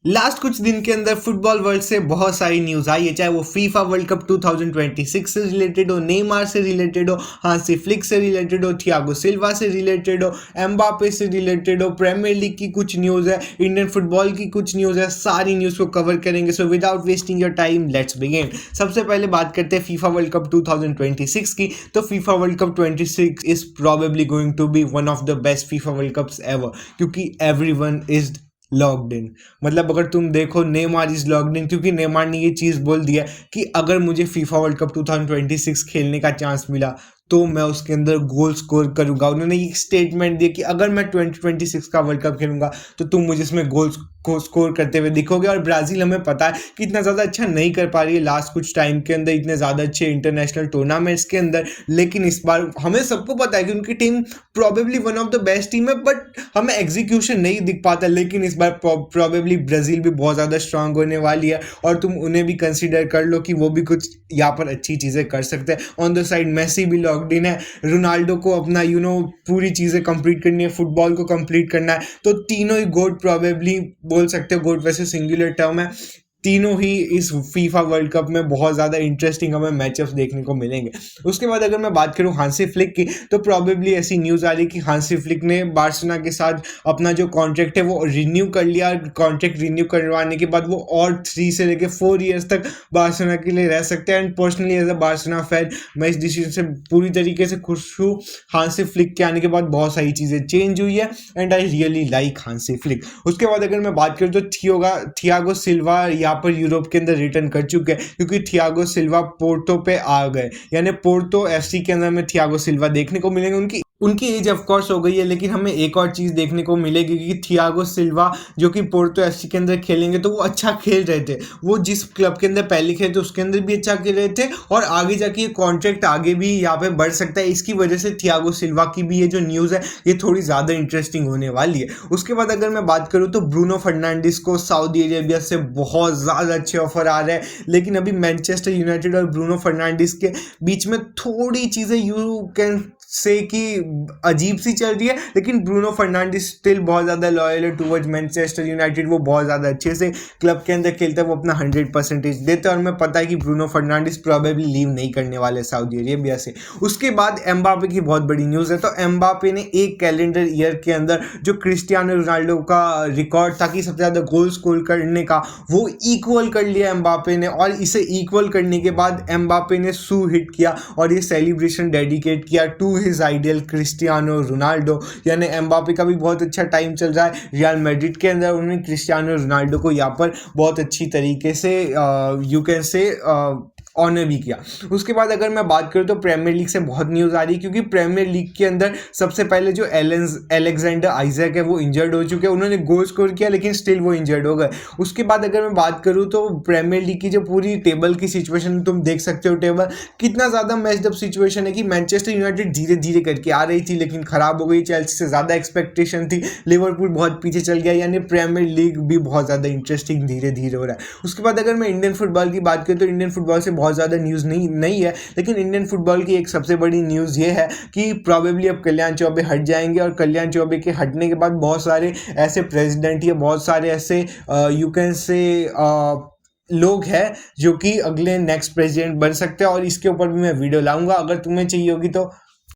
Last कुछ दिन के अंदर फुटबॉल वर्ल्ड से बहुत सारी न्यूज आई है, चाहे वो फीफा वर्ल्ड कप 2026 से रिलेटेड हो, नेमार से रिलेटेड हो, हांसी फ्लिक से रिलेटेड हो, थियागो सिल्वा से रिलेटेड हो, एम्बापे से रिलेटेड हो, प्रीमियर लीग की कुछ न्यूज है, इंडियन फुटबॉल की कुछ न्यूज है। सारी न्यूज को कवर करेंगे। So without wasting your time let's begin. सबसे पहले बात करते हैं फीफा वर्ल्ड कप 2026 की। तो FIFA world cup 26 is probably going to be one of the best FIFA world cups ever, क्योंकि एवरीवन इज लॉक्ड इन। मतलब अगर तुम देखो, नेमार इज लॉक्ड इन, क्योंकि नेमार ने ये चीज़ बोल दिया कि अगर मुझे फीफा वर्ल्ड कप 2026 खेलने का चांस मिला तो मैं उसके अंदर गोल स्कोर करूंगा। उन्होंने एक स्टेटमेंट दिया कि अगर मैं 2026 का वर्ल्ड कप खेलूंगा तो तुम मुझे इसमें गोल्स को स्कोर करते हुए दिखोगे। और ब्राज़ील हमें पता है कि इतना ज़्यादा अच्छा नहीं कर पा रही है लास्ट कुछ टाइम के अंदर, इतने ज़्यादा अच्छे इंटरनेशनल टूर्नामेंट्स के अंदर। लेकिन इस बार हमें सबको पता है कि उनकी team probably one of the best team है, बट हमें एग्जीक्यूशन नहीं दिख पाता। लेकिन इस बार प्रॉबेबली ब्राज़ील भी बहुत ज़्यादा स्ट्रांग होने वाली है और तुम उन्हें भी कंसिडर कर लो कि वो भी कुछ यहाँ पर अच्छी चीज़ें कर सकते हैं। ऑन द साइड मेसी भी लॉक्ड इन है, रोनाल्डो को अपना पूरी चीज़ें कंप्लीट करनी है, फुटबॉल को कंप्लीट करना है। तो तीनों ही गोट प्रॉबेबली बोल सकते हो, गोट वैसे सिंगुलर टर्म है, तीनों ही इस फीफा वर्ल्ड कप में बहुत ज़्यादा इंटरेस्टिंग हमें मैचअप्स देखने को मिलेंगे। उसके बाद अगर मैं बात करूं हांसी फ्लिक की, तो प्रॉबेबली ऐसी न्यूज़ आ रही कि हांसी फ्लिक ने बार्सिलोना के साथ अपना जो कॉन्ट्रैक्ट है वो रिन्यू कर लिया। कॉन्ट्रैक्ट रिन्यू करवाने के बाद वो और 3 से लेकर 4 ईयर्स तक बार्सिलोना के लिए रह सकते हैं। And personally as a Barcelona fan मैं इस डिसीजन से पूरी तरीके से खुश हूँ। हांसी फ्लिक के आने के बाद बहुत सारी चीज़ें चेंज हुई है and I really like Hansi Flick. उसके बाद अगर मैं बात करूँ तो थियागो सिल्वा यहाँ पर यूरोप के अंदर रिटर्न कर चुके हैं, क्योंकि थियागो सिल्वा पोर्टो पे आ गए। यानी पोर्टो एफसी के अंदर में थियागो सिल्वा देखने को मिलेंगे। उनकी उनकी एज ऑफ कोर्स हो गई है, लेकिन हमें एक और चीज़ देखने को मिलेगी कि थियागो सिल्वा जो कि पोर्टो एफसी के अंदर खेलेंगे तो वो अच्छा खेल रहे थे। वो जिस क्लब के अंदर पहले खेले थे उसके अंदर भी अच्छा खेल रहे थे और आगे जाके ये कॉन्ट्रैक्ट आगे भी यहाँ पे बढ़ सकता है। इसकी वजह से थियागो सिल्वा की भी ये जो न्यूज़ है ये थोड़ी ज़्यादा इंटरेस्टिंग होने वाली है। उसके बाद अगर मैं बात करूँ तो ब्रूनो फर्नांडिस को सऊदी अरेबिया से बहुत ज़्यादा अच्छे ऑफर आ रहे हैं, लेकिन अभी मैनचेस्टर यूनाइटेड और ब्रूनो फर्नांडिस के बीच में थोड़ी चीज़ें यू कैन से कि अजीब सी चल रही है। लेकिन ब्रूनो फर्नांडिस स्टिल बहुत ज़्यादा लॉयल है टूवर्ड्स मैनचेस्टर यूनाइटेड। वो बहुत ज़्यादा अच्छे से क्लब के अंदर खेलता है, वो अपना 100% देते हैं और मैं पता है कि ब्रूनो फर्नांडिस प्रॉबेबली लीव नहीं करने वाले सऊदी अरेबिया से। उसके बाद एम्बापे की बहुत बड़ी न्यूज़ है। तो एम्बापे ने एक कैलेंडर ईयर के अंदर जो क्रिस्टियानो रोनाल्डो का रिकॉर्ड था कि सबसे ज़्यादा गोल स्कोर करने का, वो इक्वल कर लिया एम्बापे ने। और इसे इक्वल करने के बाद एम्बापे ने शू हिट किया और ये सेलिब्रेशन डेडिकेट किया to his ideal Cristiano Ronaldo. यानी एम्बापे का भी बहुत अच्छा टाइम चल रहा है रियल मैड्रिड के अंदर। उन्होंने क्रिस्टियानो रोनाल्डो को यहाँ पर बहुत अच्छी तरीके से यू कैन से ऑनर भी किया। उसके बाद अगर मैं बात करूँ तो प्रीमियर लीग से बहुत न्यूज़ आ रही है, क्योंकि प्रीमियर लीग के अंदर सबसे पहले जो एलेक्जेंडर आइजैक है वो इंजर्ड हो चुके हैं। उन्होंने गोल स्कोर किया लेकिन स्टिल वो इंजर्ड हो गए। उसके बाद अगर मैं बात करूँ तो प्रीमियर लीग की जो पूरी टेबल की सिचुएशन तुम देख सकते हो, टेबल कितना ज़्यादा मैचड अप सिचुएशन है कि मैनचेस्टर यूनाइटेड धीरे धीरे करके आ रही थी लेकिन ख़राब हो गई। चेल्सी से ज़्यादा एक्सपेक्टेशन थी, लिवरपूल बहुत पीछे चल गया। यानी प्रीमियर लीग भी बहुत ज़्यादा इंटरेस्टिंग धीरे धीरे हो रहा है। उसके बाद अगर मैं इंडियन फुटबॉल की बात करूँ तो इंडियन फुटबॉल से बहुत ज़्यादा न्यूज़ नहीं है, लेकिन इंडियन फुटबॉल की एक सबसे बड़ी न्यूज़ ये है कि प्रॉबेबली अब कल्याण चौबे हट जाएंगे और कल्याण चौबे के हटने के बाद बहुत सारे ऐसे प्रेसिडेंट या बहुत सारे ऐसे यू कैन से लोग हैं जो कि अगले नेक्स्ट प्रेसिडेंट बन सकते हैं। और इसके ऊपर भी मैं वीडियो लाऊंगा, अगर तुम्हें चाहिए होगी तो